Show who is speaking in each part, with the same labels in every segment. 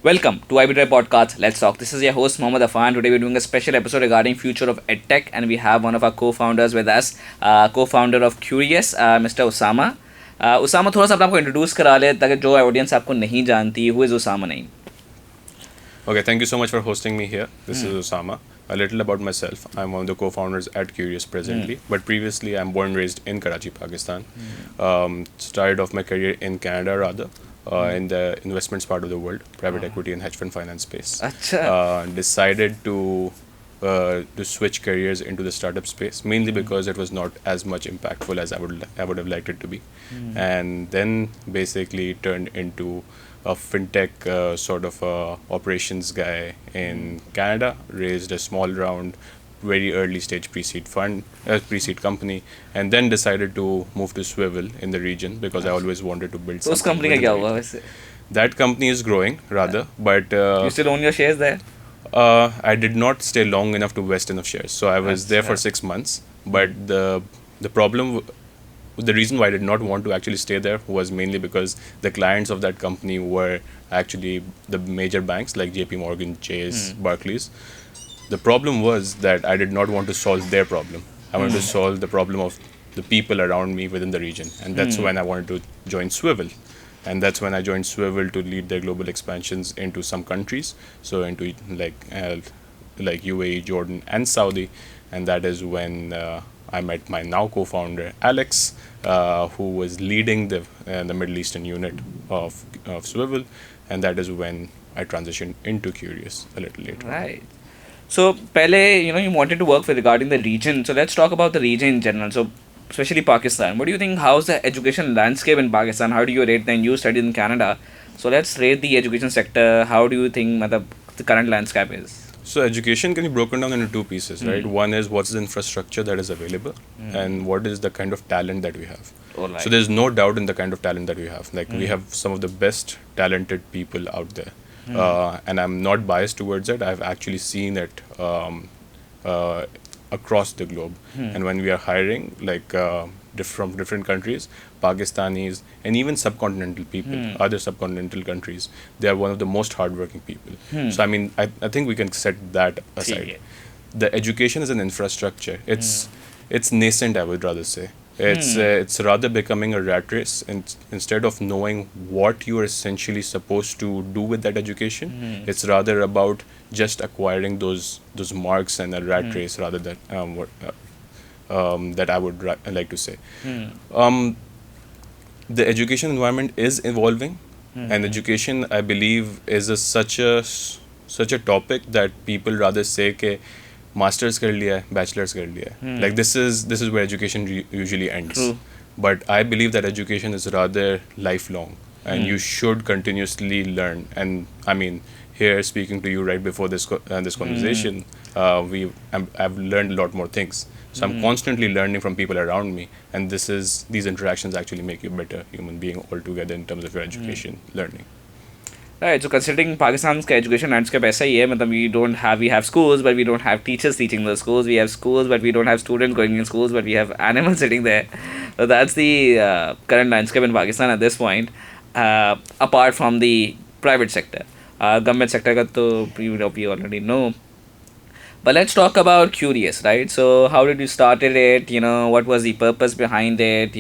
Speaker 1: Welcome to IBTI Podcast. Let's talk. This is your host Mohammad Afan. Today we're doing a special episode regarding future of EdTech, and we have one of our co-founders with us, co-founder of Qureos, Mr. Usama. Usama, थोड़ा सा अपना आपको introduce करा ले ताकि जो audience आपको नहीं जानती, who is Usama Naeem?
Speaker 2: Okay, thank you so much for hosting me here. This is Usama. A little about myself. I'm one of the co-founders at Qureos presently, but previously I'm born and raised in Karachi, Pakistan. Started off my career in Canada rather, in the investments part of the world, private equity and hedge fund finance space.
Speaker 1: अच्छा.
Speaker 2: Decided to switch careers into the startup space, mainly because it was not as much impactful as I would have liked it to be, and then basically turned into a fintech sort of operations guy in Canada. Raised a small round, very early stage pre-seed company, and then decided to move to Swivel in the region because I always wanted to build
Speaker 1: तो उस
Speaker 2: something
Speaker 1: company का
Speaker 2: within
Speaker 1: क्या
Speaker 2: the
Speaker 1: हुआ
Speaker 2: region.
Speaker 1: वैसे?
Speaker 2: That company is growing rather, but
Speaker 1: You still own your shares there?
Speaker 2: I did not stay long enough to vest enough shares, so I was there for 6 months. But the problem, the reason why I did not want to actually stay there was mainly because the clients of that company were actually the major banks like JP Morgan, Chase, Barclays. The problem was that I did not want to solve their problem. I wanted to solve the problem of the people around me within the region, and that's when I wanted to join Swivel. And that's when I joined Swivel to lead their global expansions into some countries, so into like UAE, Jordan, and Saudi. And that is when I met my now co-founder Alex, who was leading the Middle Eastern unit of Swivel, and that is when I transitioned into Qureos a little later.
Speaker 1: Right. So, पहले, you wanted to work with regarding the region. So, let's talk about the region in general. So, especially Pakistan. What do you think? How's the education landscape in Pakistan? How do you rate them? You studied in Canada. So, let's rate the education sector. How do you think the current landscape is?
Speaker 2: So education can be broken down into two pieces, right? One is what's the infrastructure that is available, and what is the kind of talent that we have.
Speaker 1: Alright.
Speaker 2: So there's no doubt in the kind of talent that we have. Like we have some of the best talented people out there, and I'm not biased towards it. I've actually seen it across the globe. And when we are hiring, like from different countries, Pakistanis, and even subcontinental people, other subcontinental countries, they are one of the most hardworking people. So I mean, I think we can set that aside.
Speaker 1: है.
Speaker 2: The education is an infrastructure. It's nascent, I would rather say. It's rather becoming a rat race, and instead of knowing what you are essentially supposed to do with that education, it's rather about just acquiring those marks and a rat race rather than that I would like to say. The education environment is evolving, and education, I believe, is such a topic that people rather say ke masters kar liya hai, bachelors kar liya hai. Like this is where education usually ends.
Speaker 1: True.
Speaker 2: But I believe that education is rather lifelong, and you should continuously learn. And I mean, here speaking to you right before this conversation, I've learned a lot more things. So I'm constantly learning from people around me, and these interactions actually make you a better human being altogether in terms of your education learning.
Speaker 1: Right, so considering Pakistan's education landscape ऐसा ही है, मतलब we have schools, but we don't have teachers teaching those schools. We have schools, but we don't have students going in schools, but we have animals sitting there. So that's the current landscape in Pakistan at this point, apart from the private sector. Government sector का तो we already know. But let's talk about Qureos, right? So how did you started it? What was the purpose behind it?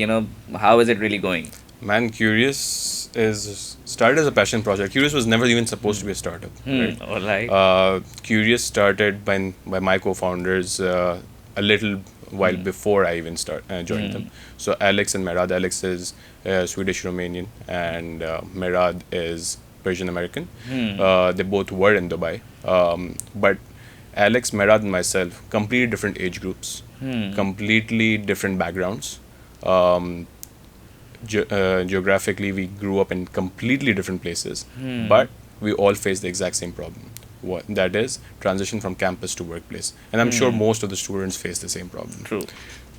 Speaker 1: How is it really going?
Speaker 2: Man, Qureos is started as a passion project. Qureos was never even supposed to be a startup. Right?
Speaker 1: All right.
Speaker 2: Qureos started by my co-founders a little while before I even joined them. So Alex and Merad. Alex is Swedish Romanian, and Merad is Persian American. They both were in Dubai, but Alex, Merad, and myself, completely different age groups, completely different backgrounds. Geographically, we grew up in completely different places, but we all face the exact same problem. That is transition from campus to workplace, and I'm sure most of the students face the same problem.
Speaker 1: True.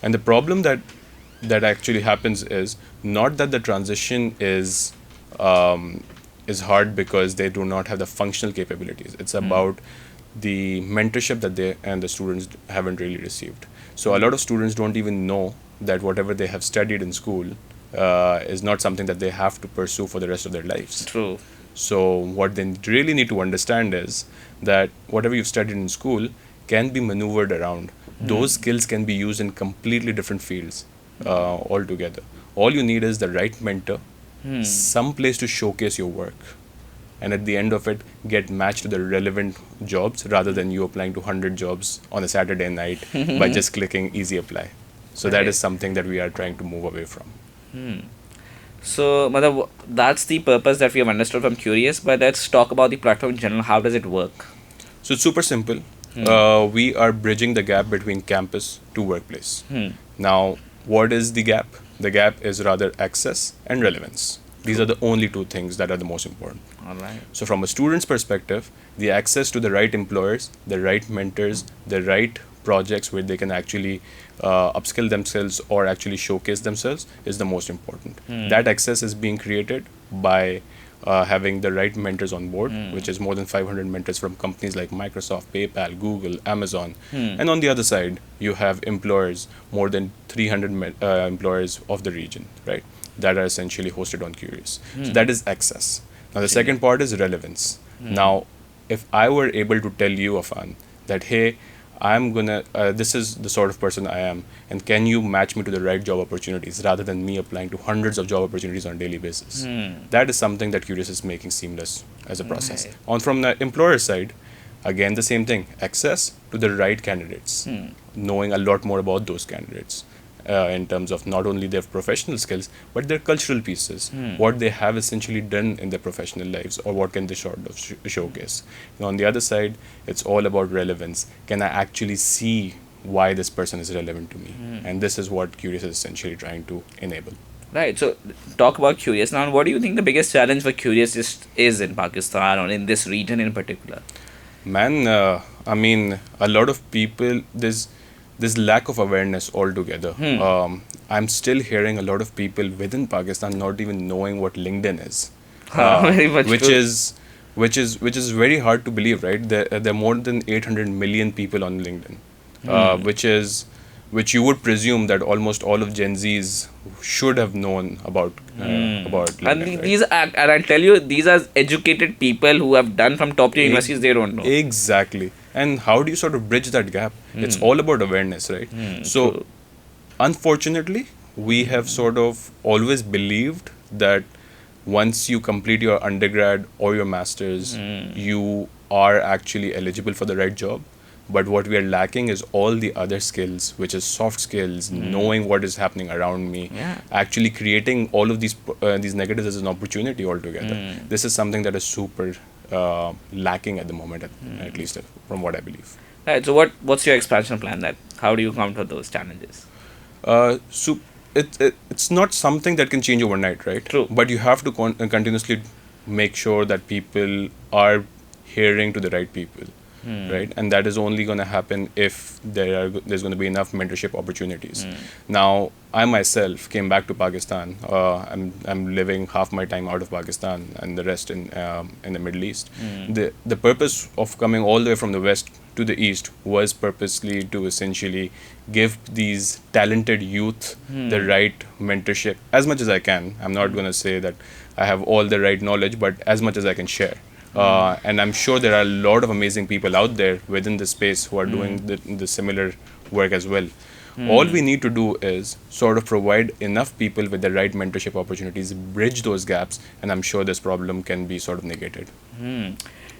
Speaker 2: And the problem that actually happens is not that the transition is hard because they do not have the functional capabilities. It's about the mentorship that they and the students haven't really received. So a lot of students don't even know that whatever they have studied in school is not something that they have to pursue for the rest of their lives.
Speaker 1: True.
Speaker 2: So what they really need to understand is that whatever you've studied in school can be maneuvered around. Those skills can be used in completely different fields altogether. All you need is the right mentor, some place to showcase your work, and at the end of it, get matched to the relevant jobs rather than you applying to 100 jobs on a Saturday night by just clicking easy apply. So that
Speaker 1: Right.
Speaker 2: is something that we are trying to move away from.
Speaker 1: So, Madhav, that's the purpose that we have understood from Curious. But let's talk about the platform in general. How does it work?
Speaker 2: So it's super simple. We are bridging the gap between campus to workplace. Now, what is the gap? The gap is rather access and relevance. These are the only two things that are the most important.
Speaker 1: All right.
Speaker 2: So, from a student's perspective, the access to the right employers, the right mentors, the right projects where they can actually upskill themselves or actually showcase themselves is the most important. That access is being created by having the right mentors on board, which is more than 500 mentors from companies like Microsoft, PayPal, Google, Amazon. And on the other side, you have employers, more than 300 employers of the region, right? That are essentially hosted on Qureos. So that is access. Now the second part is relevance. Now, if I were able to tell you, Afan, that hey, I'm gonna this is the sort of person I am, and can you match me to the right job opportunities rather than me applying to hundreds of job opportunities on a daily basis? That is something that Curious is making seamless as a process.
Speaker 1: Right.
Speaker 2: On from the employer side, again the same thing, access to the right candidates, knowing a lot more about those candidates. In terms of not only their professional skills but their cultural pieces, what they have essentially done in their professional lives, or what can they sort of showcase. And on the other side, it's all about relevance. Can I actually see why this person is relevant to me? And this is what Curious is essentially trying to enable.
Speaker 1: Right. So, talk about Curious now. What do you think the biggest challenge for Curious is in Pakistan or in this region in particular?
Speaker 2: Man, I mean, a lot of people, there's lack of awareness altogether. I'm still hearing a lot of people within Pakistan not even knowing what LinkedIn is,
Speaker 1: Very much
Speaker 2: which
Speaker 1: true.
Speaker 2: is which is very hard to believe, right? There are more than 800 million people on LinkedIn, which you would presume that almost all of Gen Zs should have known about LinkedIn,
Speaker 1: And
Speaker 2: right?
Speaker 1: these are, and I'll tell you, these are educated people who have done from top tier universities. They don't know.
Speaker 2: Exactly. And how do you sort of bridge that gap? It's all about awareness, right? So,
Speaker 1: True.
Speaker 2: unfortunately, we have sort of always believed that once you complete your undergrad or your master's, you are actually eligible for the right job. But what we are lacking is all the other skills, which is soft skills, knowing what is happening around me,
Speaker 1: Yeah.
Speaker 2: actually creating all of these negatives as an opportunity altogether. This is something that is super lacking at the moment, at least from what I believe.
Speaker 1: Right. So, what's your expansion plan? That how do you counter those challenges?
Speaker 2: So it's not something that can change overnight, right?
Speaker 1: True.
Speaker 2: But you have to continuously make sure that people are hearing to the right people, right? And that is only going to happen if there's going to be enough mentorship opportunities. Now, I myself came back to Pakistan. I'm living half my time out of Pakistan and the rest in the Middle East. The purpose of coming all the way from the west to the east was purposely to essentially give these talented youth the right mentorship as much as I can. I'm not going to say that I have all the right knowledge, but as much as I can share. And I'm sure there are a lot of amazing people out there within the space who are doing the similar work as well. All we need to do is sort of provide enough people with the right mentorship opportunities, bridge those gaps, and I'm sure this problem can be sort of negated.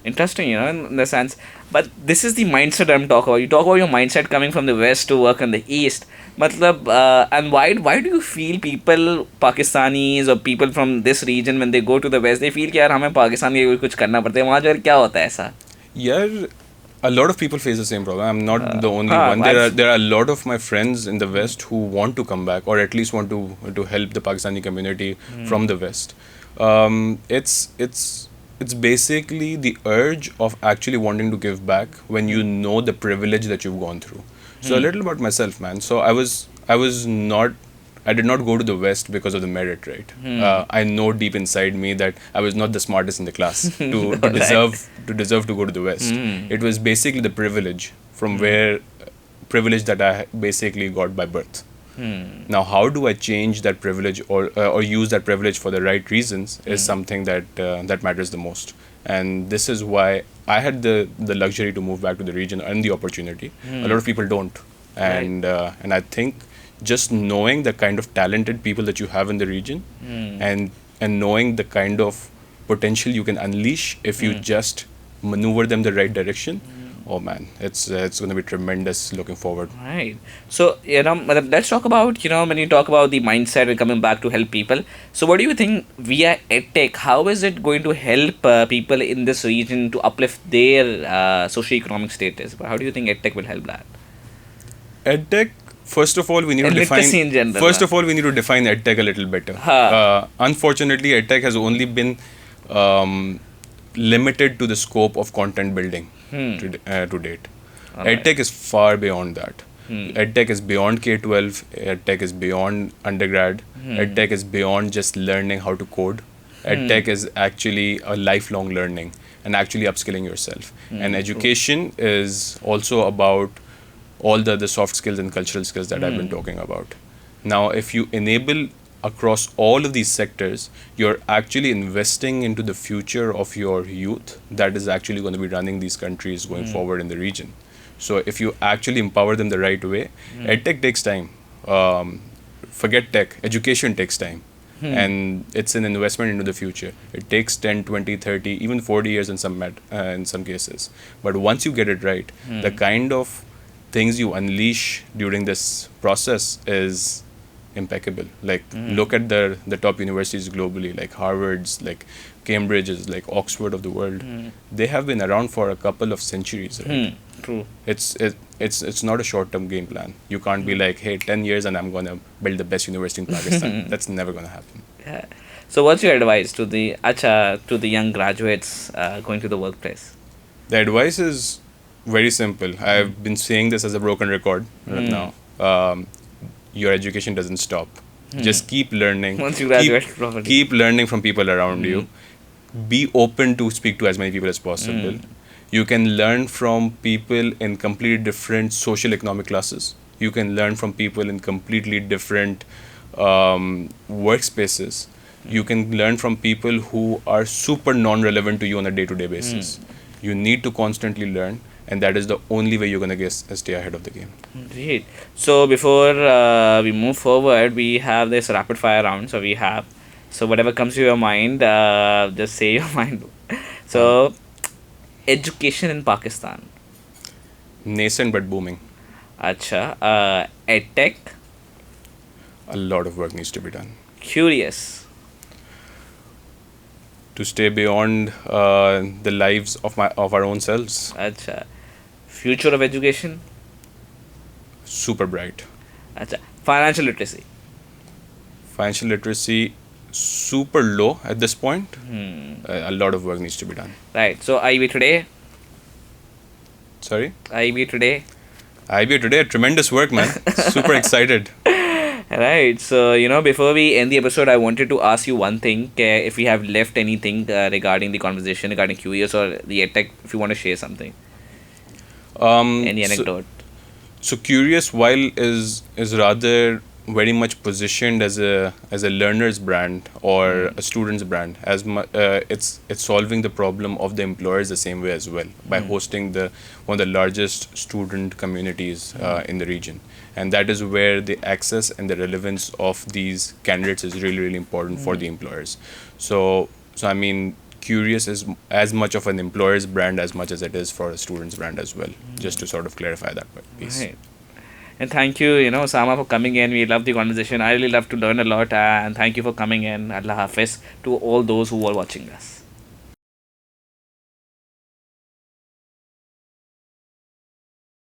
Speaker 1: Interesting, in the sense. But this is the mindset I'm talking about. You talk about your mindset coming from the west to work in the east. Matlab, and why do you feel people, Pakistanis or people from this region, when they go to the west, they feel कि यार हमें पाकिस्तान के लिए कुछ करना पड़ता है वहाँ जाकर क्या होता है ऐसा?
Speaker 2: Yeah, a lot of people face the same problem. I'm not the only one.
Speaker 1: I've-
Speaker 2: There are a lot of my friends in the West who want to come back, or at least want to help the Pakistani community from the West. It's basically the urge of actually wanting to give back when you know the privilege that you've gone through. So a little about myself, man. So I did not go to the West because of the merit, right? I know deep inside me that I was not the smartest in the class to deserve to go to the West. It was basically the privilege from where privilege that I basically got by birth. Now, how do I change that privilege or use that privilege for the right reasons is something that matters the most. And this is why I had the luxury to move back to the region and the opportunity. A lot of people don't, and I think just knowing the kind of talented people that you have in the region, and knowing the kind of potential you can unleash if you just maneuver them the right direction. Oh man, it's going to be tremendous looking forward.
Speaker 1: Right. So, let's talk about, when you talk about the mindset and coming back to help people. So, what do you think via EdTech, how is it going to help people in this region to uplift their socioeconomic status? How do you think EdTech will help that?
Speaker 2: EdTech, first of all, we need to
Speaker 1: And
Speaker 2: define.
Speaker 1: literacy in general,
Speaker 2: First of all, we need to define EdTech a little better. Unfortunately, EdTech has only been limited to the scope of content building to date.
Speaker 1: Alright.
Speaker 2: EdTech is far beyond that. EdTech is beyond K-12. EdTech is beyond undergrad. EdTech is beyond just learning how to code. EdTech is actually a lifelong learning and actually upskilling yourself. And education is also about all the soft skills and cultural skills that I've been talking about. Now, if you enable across all of these sectors, you're actually investing into the future of your youth that is actually going to be running these countries going forward in the region. So if you actually empower them the right way, EdTech takes time. Forget tech, education takes time. And it's an investment into the future. It takes 10, 20, 30, even 40 years in some cases. But once you get it right, the kind of things you unleash during this process is impeccable. Like look at the top universities globally, like Harvard's, like Cambridge's, like Oxford of the world. They have been around for a couple of centuries, right?
Speaker 1: True.
Speaker 2: It's not a short-term game plan. You can't be like, hey, 10 years and I'm gonna build the best university in Pakistan. That's never gonna happen.
Speaker 1: Yeah. So, what's your advice to the young graduates going to the workplace?
Speaker 2: The advice is very simple. I've been saying this as a broken record right now. Your education doesn't stop. Just keep learning.
Speaker 1: Once you graduate properly.
Speaker 2: Keep learning from people around you. Be open to speak to as many people as possible. You can learn from people in completely different social economic classes. You can learn from people in completely different workspaces. You can learn from people who are super non-relevant to you on a day-to-day basis. You need to constantly learn, and that is the only way you're going to stay ahead of the game.
Speaker 1: Great. So before we move forward, we have this rapid fire round. So whatever comes to your mind, just say your mind. So, education in Pakistan.
Speaker 2: Nascent but booming.
Speaker 1: Acha. EdTech.
Speaker 2: A lot of work needs to be done.
Speaker 1: Curious.
Speaker 2: To stay beyond the lives of our own selves.
Speaker 1: Acha. Future of education.
Speaker 2: Super bright.
Speaker 1: Acha. Financial literacy.
Speaker 2: Financial literacy super low at this point. A lot of work needs to be done.
Speaker 1: Right. So IB today.
Speaker 2: Sorry?
Speaker 1: IB today.
Speaker 2: IB today, tremendous work, man. Super excited.
Speaker 1: Right. So, before we end the episode, I wanted to ask you one thing. If we have left anything regarding the conversation, regarding Qureos or the EdTech, if you want to share something. Any anecdote?
Speaker 2: So Qureos, while is rather very much positioned as a learner's brand or a student's brand, it's solving the problem of the employers the same way as well by hosting one of the largest student communities in the region, and that is where the access and the relevance of these candidates is really, really important for the employers. So I mean, Qureos is as much of an employer's brand as much as it is for a student's brand as well, just to sort of clarify that piece.
Speaker 1: Right. And thank you, Usama, for coming in. We love the conversation. I really love to learn a lot. And thank you for coming in. Allah Hafiz to all those who are watching us.